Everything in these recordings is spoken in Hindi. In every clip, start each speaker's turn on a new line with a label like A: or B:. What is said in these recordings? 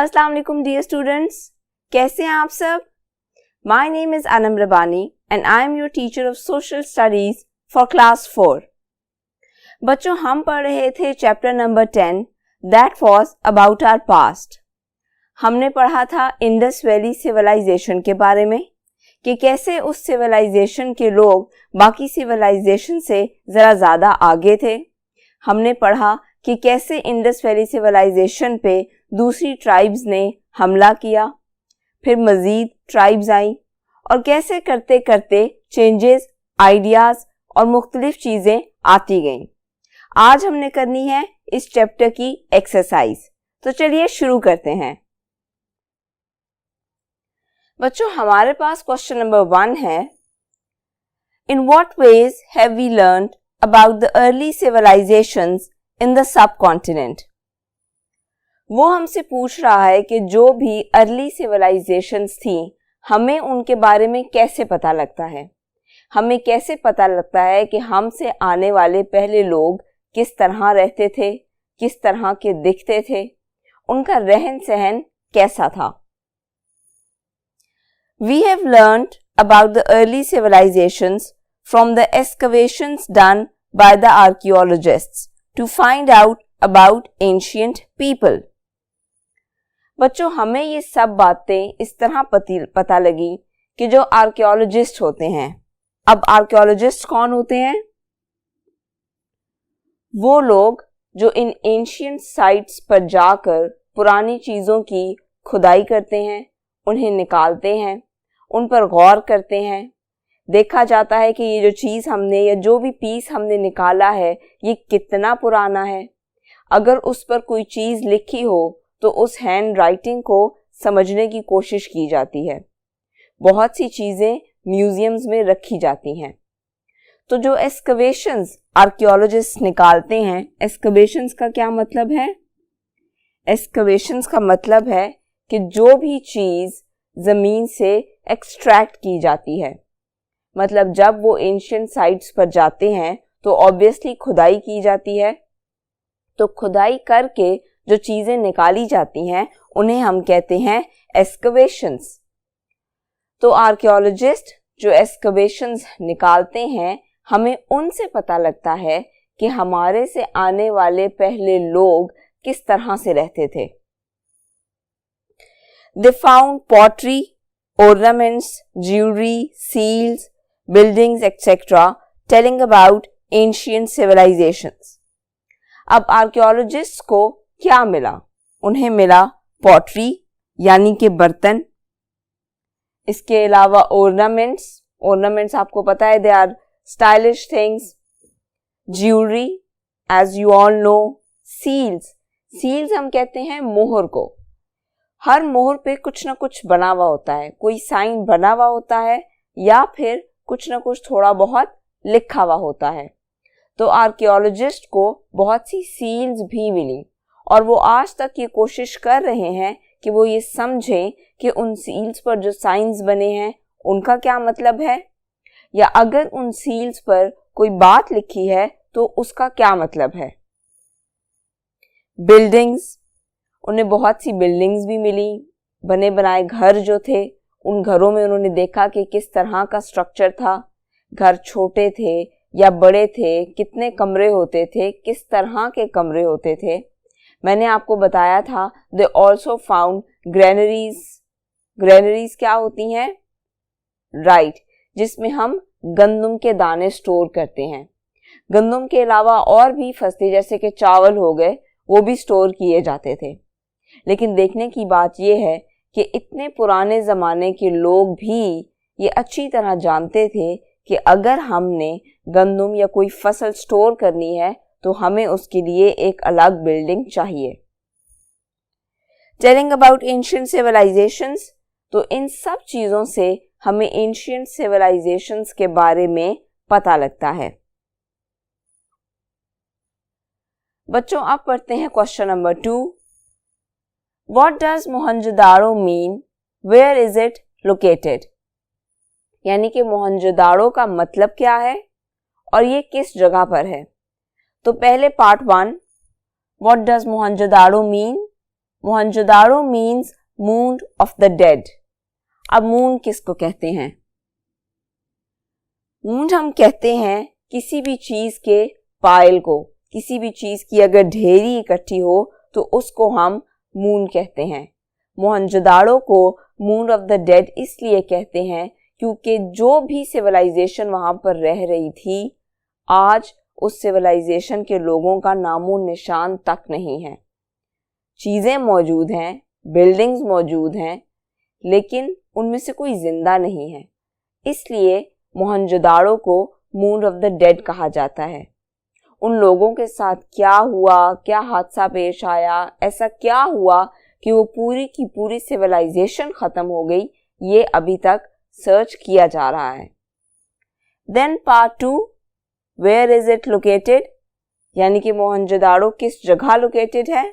A: अस्सलाम वालेकुम डियर स्टूडेंट्स, कैसे हैं आप सब? My name is Anam Rabbani and I am your teacher of social studies for class 4। बच्चों, हम पढ़ रहे थे chapter number 10 that was about our past. हमने पढ़ा था इंडस वैली सिविलाइजेशन के बारे में कि कैसे उस सिविलाइजेशन के लोग बाकी सिविलाइजेशन से ज़रा ज़्यादा आगे थे। हमने पढ़ा कि कैसे इंडस वैली सिविलाइजेशन पे दूसरी ट्राइब्स ने हमला किया, फिर मज़ीद ट्राइब्स आई और कैसे करते करते चेंजेस, आइडियाज़ और मुख्तलिफ चीज़ें आती गईं। आज हमने करनी है इस चैप्टर की एक्सरसाइज, तो चलिए शुरू करते हैं। बच्चों, हमारे पास क्वेश्चन नंबर 1 है, in what ways have we learned about the early civilisations in the subcontinent. वो हमसे पूछ रहा है कि जो भी अर्ली सिविलाइजेशंस थी हमें उनके बारे में कैसे पता लगता है, हमें कैसे पता लगता है कि हमसे आने वाले पहले लोग किस तरह रहते थे, किस तरह के दिखते थे, उनका रहन सहन कैसा था। We have learned about the early civilizations from the excavations done by the archaeologists to find out about ancient people. बच्चों, हमें ये सब बातें इस तरह पता लगी कि जो आर्कियोलॉजिस्ट होते हैं, अब आर्कियोलॉजिस्ट कौन होते हैं? वो लोग जो इन एंशियंट साइट्स पर जाकर पुरानी चीज़ों की खुदाई करते हैं, उन्हें निकालते हैं, उन पर गौर करते हैं। देखा जाता है कि ये जो चीज़ हमने या जो भी पीस हमने निकाला है ये कितना पुराना है। अगर उस पर कोई चीज़ लिखी हो तो उस हैंड राइटिंग को समझने की कोशिश की जाती है। बहुत सी चीज़ें म्यूजियम्स में रखी जाती हैं। तो जो एक्सकवेशंस आर्कियोलॉजिस्ट निकालते हैं, एक्सकवेशंस का क्या मतलब है? एक्सकवेशंस का मतलब है कि जो भी चीज़ ज़मीन से एक्सट्रैक्ट की जाती है, मतलब जब वो एंशिएंट साइट्स पर जाते हैं तो ऑब्वियसली खुदाई की जाती है। तो खुदाई करके जो चीज़ें निकाली जाती हैं उन्हें हम कहते हैं एक्सकवेशंस। तो आर्कियोलॉजिस्ट जो एक्सकवेशंस निकालते हैं, हमें उनसे पता लगता है कि हमारे से आने वाले पहले लोग किस तरह से रहते थे। They found pottery, ornaments, jewelry, seals, buildings, etc. telling about ancient civilizations. अब आर्कियोलॉजिस्ट को क्या मिला? उन्हें मिला पॉटरी यानी कि बर्तन, इसके अलावा ऑर्नामेंट्स आपको पता है, they are stylish things, jewellery as you all know, seals हम कहते हैं मोहर को। हर मोहर पे कुछ ना कुछ बना हुआ होता है, कोई साइन बना हुआ होता है या फिर कुछ ना कुछ थोड़ा बहुत लिखा हुआ होता है। तो आर्कियोलॉजिस्ट को बहुत सी सील्स भी मिली और वो आज तक ये कोशिश कर रहे हैं कि वो ये समझें कि उन सील्स पर जो साइंस बने हैं उनका क्या मतलब है, या अगर उन सील्स पर कोई बात लिखी है तो उसका क्या मतलब है। बिल्डिंग्स, उन्हें बहुत सी बिल्डिंग्स भी मिली, बने बनाए घर जो थे, उन घरों में उन्होंने देखा कि किस तरह का स्ट्रक्चर था, घर छोटे थे या बड़े थे, कितने कमरे होते थे, किस तरह के कमरे होते थे। मैंने आपको बताया था दे ऑल्सो फाउंड ग्रेनरीज क्या होती हैं? राइट, जिसमें हम गंदम के दाने स्टोर करते हैं। गंदम के अलावा और भी फसलें जैसे कि चावल हो गए, वो भी स्टोर किए जाते थे। लेकिन देखने की बात यह है कि इतने पुराने ज़माने के लोग भी ये अच्छी तरह जानते थे कि अगर हमने गंदम या कोई फसल स्टोर करनी है तो हमें उसके लिए एक अलग बिल्डिंग चाहिए। टेलिंग अबाउट एंशिएंट सिविलाइजेशंस, तो इन सब चीज़ों से हमें एंशिएंट सिविलाइजेशंस के बारे में पता लगता है। बच्चों, अब पढ़ते हैं question number 2। What does Mohenjodaro mean? Where is it located? यानी कि मोहनजोदाड़ो का मतलब क्या है और ये किस जगह पर है। तो पहले part 1, What does Mohenjodaro mean? Mohenjodaro means moon of the dead. अब मून किसको कहते हैं? मून हम कहते हैं किसी भी चीज के पायल को। किसी भी चीज की अगर ढेरी इकट्ठी हो तो उसको हम मून कहते हैं। मोहनजोदाड़ो को मून ऑफ द डेड इसलिए कहते हैं क्योंकि जो भी सिविलाइजेशन वहां पर रह रही थी, आज उस सिविलाइजेशन के लोगों का नामो निशान तक नहीं है। चीजें मौजूद हैं, बिल्डिंग्स मौजूद हैं, लेकिन उनमें से कोई जिंदा नहीं है। इसलिए मोहनजोदाड़ो को मून ऑफ द डेड कहा जाता है। उन लोगों के साथ क्या हुआ, क्या हादसा पेश आया, ऐसा क्या हुआ कि वो पूरी की पूरी सिविलाइजेशन खत्म हो गई, ये अभी तक सर्च किया जा रहा है। Then part 2, where is it located, यानी कि मोहनजोदाड़ो किस जगह लोकेटेड है?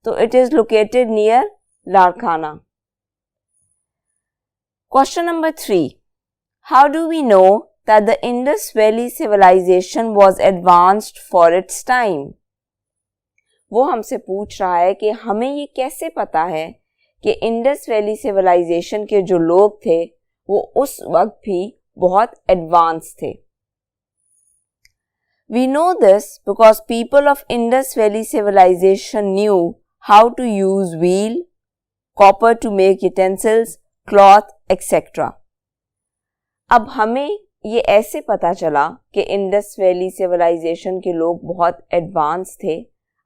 A: तो it is located near Larkana. Question number 3, how do we know that the Indus Valley civilization was advanced for its time? वो हमसे पूछ रहा है कि हमें ये कैसे पता है कि इंडस वैली सिविलाइजेशन के जो लोग थे वो उस वक्त भी बहुत एडवांस थे। We know this because people of Indus Valley civilization knew how to use wheel, copper to make utensils, cloth, etc. अब हमें ये ऐसे पता चला कि इंडस वैली सिविलाइजेशन के लोग बहुत एडवांस थे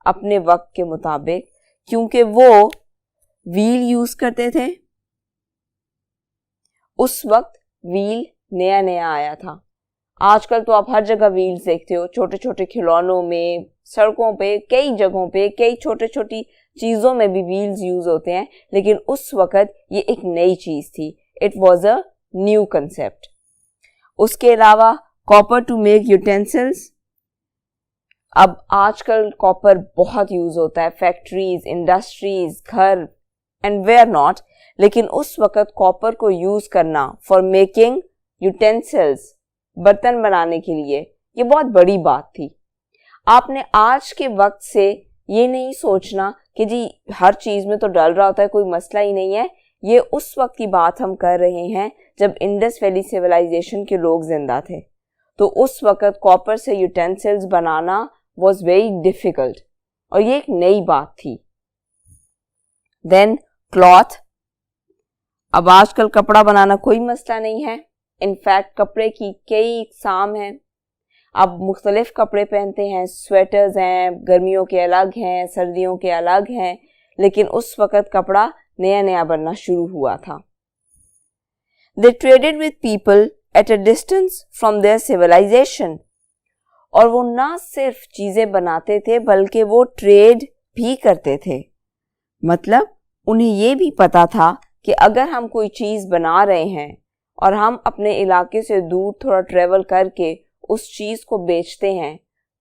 A: अपने वक्त के मुताबिक, क्योंकि वो व्हील यूज करते थे। उस वक्त व्हील नया नया आया था। आजकल तो आप हर जगह व्हील्स देखते हो, छोटे छोटे खिलौनों में, सड़कों पे, कई जगहों पे, कई छोटे छोटी चीजों में भी व्हील्स यूज होते हैं, लेकिन उस वक्त ये एक नई चीज थी। It was a new concept. उसके अलावा कॉपर टू मेक यूटेंसिल्स। अब आजकल कॉपर बहुत यूज होता है फैक्ट्रीज, इंडस्ट्रीज, घर एंड वेयर नॉट, लेकिन उस वक्त कॉपर को यूज करना फॉर मेकिंग यूटेंसिल्स, बर्तन बनाने के लिए, ये बहुत बड़ी बात थी। आपने आज के वक्त से ये नहीं सोचना कि जी हर चीज में तो डल रहा होता है, कोई मसला ही नहीं है। ये उस वक्त की बात हम कर रहे हैं जब इंडस वैली सिविलाइजेशन के लोग जिंदा थे। तो उस वक्त कॉपर से यूटेंसिल्स बनाना वाज वेरी डिफिकल्ट और ये एक नई बात थी। Then cloth. अब आजकल कपड़ा बनाना कोई मसला नहीं है। इनफैक्ट कपड़े की कई इकसाम हैं। अब मुख्तलिफ कपड़े पहनते हैं, स्वेटर्स हैं, गर्मियों के अलग हैं, सर्दियों के अलग हैं, लेकिन उस वक्त कपड़ा नया नया बनना शुरू हुआ था। They traded with people at a distance from their civilization. और वो ना सिर्फ चीजें बनाते थे बल्कि वो ट्रेड भी करते थे। मतलब उन्हें ये भी पता था कि अगर हम कोई चीज बना रहे हैं और हम अपने इलाके से दूर थोड़ा ट्रेवल करके उस चीज को बेचते हैं,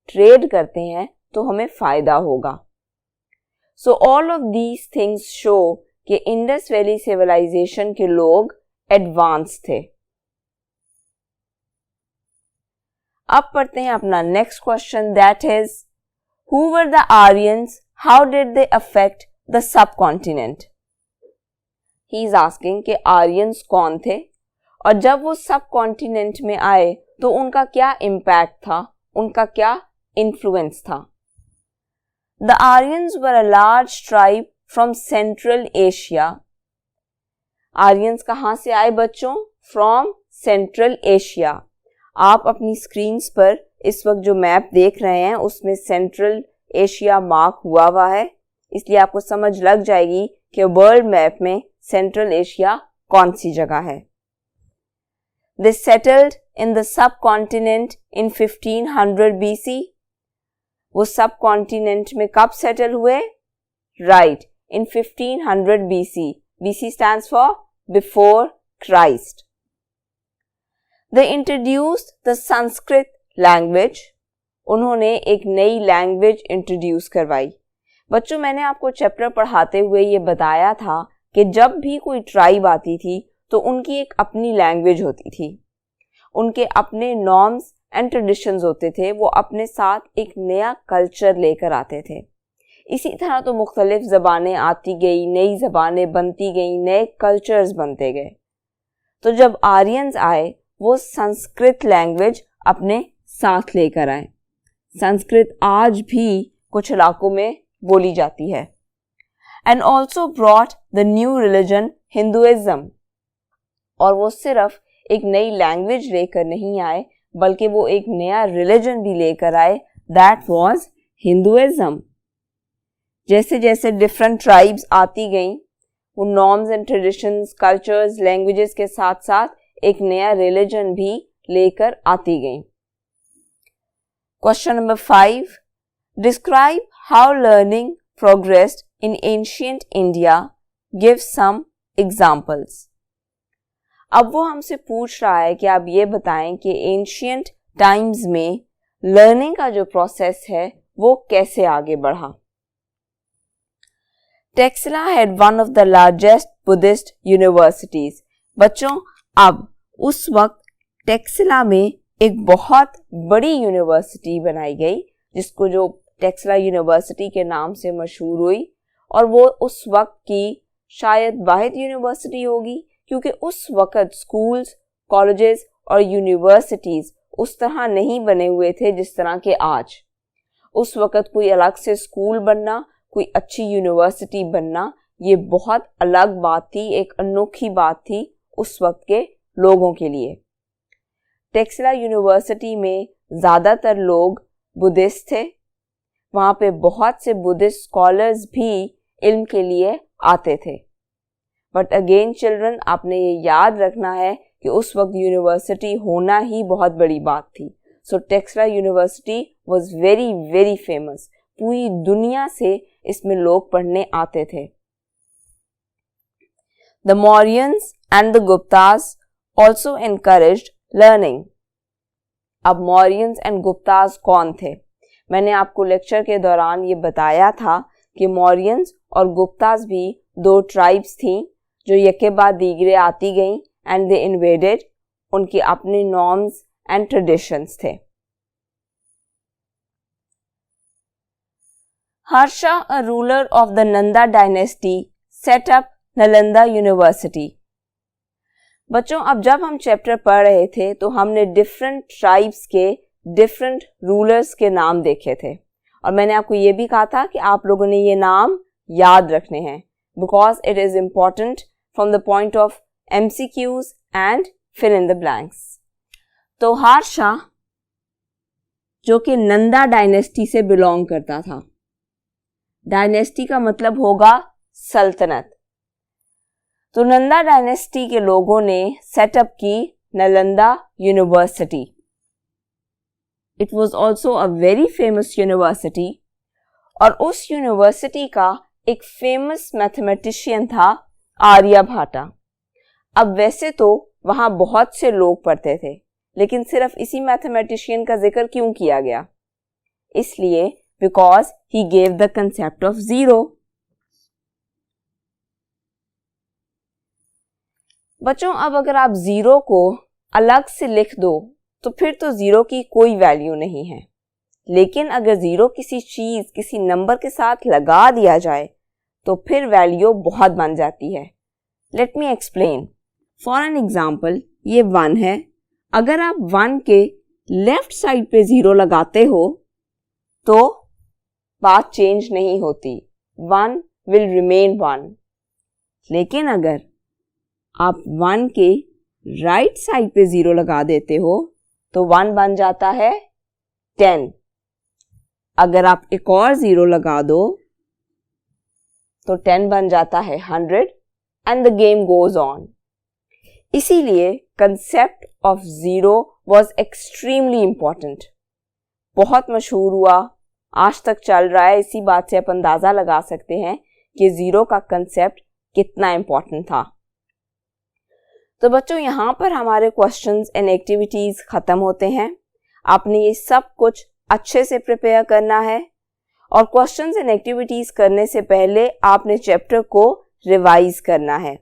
A: ट्रेड करते हैं, तो हमें फायदा होगा। So all of these things show कि इंडस वैली सिविलाइजेशन के लोग एडवांस थे। अब पढ़ते हैं अपना next question, that is who were the Aryans, how did they affect the sub continent. He is asking कि आर्यंस कौन थे और जब वो सब कॉन्टिनेंट में आए तो उनका क्या इम्पैक्ट था, उनका क्या इन्फ्लुएंस था। The Aryans were a large tribe from central Asia. Aryans कहां से आए बच्चों? From central Asia. आप अपनी स्क्रीन्स पर इस वक्त जो मैप देख रहे हैं उसमें सेंट्रल एशिया मार्क हुआ है, इसलिए आपको समझ लग जाएगी कि वर्ल्ड मैप में सेंट्रल एशिया कौन सी जगह है। They settled in the subcontinent in 1500 BC. वो सब कॉन्टिनेंट में कब सेटल हुए? Right, in 1500 BC. BC stands for before Christ. They introduced the Sanskrit language. उन्होंने एक नई लैंग्वेज इंट्रोड्यूस करवाई। बच्चों, मैंने आपको चैप्टर पढ़ाते हुए ये बताया था कि जब भी कोई ट्राइब आती थी तो उनकी एक अपनी लैंग्वेज होती थी, उनके अपने नॉर्म्स एंड ट्रेडिशंस होते थे, वो अपने साथ एक नया कल्चर लेकर आते थे। इसी तरह तो मुख्तलिफ ज़बानें आती गई, नई ज़बानें बनती गई, नए कल्चर्स बनते गए। तो जब आर्यंस आए वो संस्कृत लैंग्वेज अपने साथ लेकर आए। संस्कृत आज भी कुछ इलाकों में बोली जाती है। And also brought the new religion Hinduism. और वो सिर्फ एक नई लैंग्वेज लेकर नहीं आए बल्कि वो एक नया रिलीजन भी लेकर आए, दैट वाज हिंदुइज्म। जैसे जैसे डिफरेंट ट्राइब्स आती गईं, वो norms and traditions, cultures, languages के साथ साथ एक नया रिलीजन भी लेकर आती गईं। Question number 5, describe how learning progressed in ancient India, give some examples. अब वो हमसे पूछ रहा है कि आप ये बताएं कि एंशिएंट टाइम्स में लर्निंग का जो प्रोसेस है वो कैसे आगे बढ़ा। Taxila had one of the largest Buddhist universities. बच्चों, अब उस वक्त टेक्सला में एक बहुत बड़ी यूनिवर्सिटी बनाई गई जिसको जो टेक्सला यूनिवर्सिटी के नाम से मशहूर हुई, और वो उस वक्त की शायद वाहिद यूनिवर्सिटी होगी क्योंकि उस वक्त स्कूल्स, कॉलेजेस और यूनिवर्सिटीज उस तरह नहीं बने हुए थे जिस तरह के आज। उस वक्त कोई अलग से स्कूल बनना, कोई अच्छी यूनिवर्सिटी बनना, ये बहुत अलग बात थी, एक अनोखी बात थी उस वक्त के लोगों के लिए। टेक्सला यूनिवर्सिटी में ज़्यादातर लोग बुद्धिस्ट थे। वहाँ पे बहुत से बुद्धिस्ट स्कॉलर्स भी इल्म के लिए आते थे। बट अगेन चिल्ड्रन, आपने ये याद रखना है कि उस वक्त यूनिवर्सिटी होना ही बहुत बड़ी बात थी। So Taxila university was very very famous. पूरी दुनिया से इसमें लोग पढ़ने आते थे। The Mauryans and the Guptas also encouraged learning. अब मौर्यंस एंड गुप्तास कौन थे? मैंने आपको लेक्चर के दौरान ये बताया था कि मौर्यंस और गुप्तास भी दो ट्राइब्स थी जो यके बाद दीगरे आती गईं एंड दे इन्वेडेड। उनकी अपने नॉर्म्स एंड ट्रेडिशंस थे। Harsha, a ruler of the Nanda dynasty, set up Nalanda university. बच्चों, अब जब हम चैप्टर पढ़ रहे थे तो हमने डिफरेंट ट्राइब्स के डिफरेंट रूलर्स के नाम देखे थे, और मैंने आपको ये भी कहा था कि आप लोगों ने ये नाम याद रखने हैं because it is important from the point of MCQs and fill in the blanks. तो हर्षा जो कि नंदा डायनेस्टी से बिलोंग करता था, डायनेस्टी का मतलब होगा सल्तनत, तो नंदा डायनेस्टी के लोगों ने सेटअप की Nalanda university. It was also a very famous university, और उस यूनिवर्सिटी का एक फेमस मैथमेटिशियन था आर्यभट्टा। अब वैसे तो वहां बहुत से लोग पढ़ते थे, लेकिन सिर्फ इसी मैथमेटिशियन का जिक्र क्यों किया गया? इसलिए because he gave the concept of zero. बच्चों, अब अगर आप जीरो को अलग से लिख दो तो फिर तो जीरो की कोई वैल्यू नहीं है, लेकिन अगर जीरो किसी चीज, किसी नंबर के साथ लगा दिया जाए तो फिर वैल्यू बहुत बन जाती है। Let me explain. For an example, ये 1 है। अगर आप 1 के लेफ्ट साइड पे जीरो लगाते हो तो बात चेंज नहीं होती, 1 विल रिमेन 1। लेकिन अगर आप 1 के राइट साइड पे जीरो लगा देते हो तो 1 बन जाता है 10। अगर आप एक और जीरो लगा दो तो 10 बन जाता है 100 and the game goes on. इसीलिए concept of zero was extremely important. बहुत मशहूर हुआ, आज तक चल रहा है। इसी बात से आप अंदाजा लगा सकते हैं कि जीरो का कंसेप्ट कितना इंपॉर्टेंट था। तो बच्चों, यहाँ पर हमारे क्वेश्चंस एंड एक्टिविटीज खत्म होते हैं। आपने ये सब कुछ अच्छे से प्रिपेयर करना है, और क्वेश्चंस एंड एक्टिविटीज करने से पहले आपने चैप्टर को रिवाइज करना है।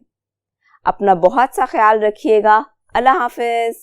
A: अपना बहुत सा ख्याल रखिएगा। अल्लाह हाफिज।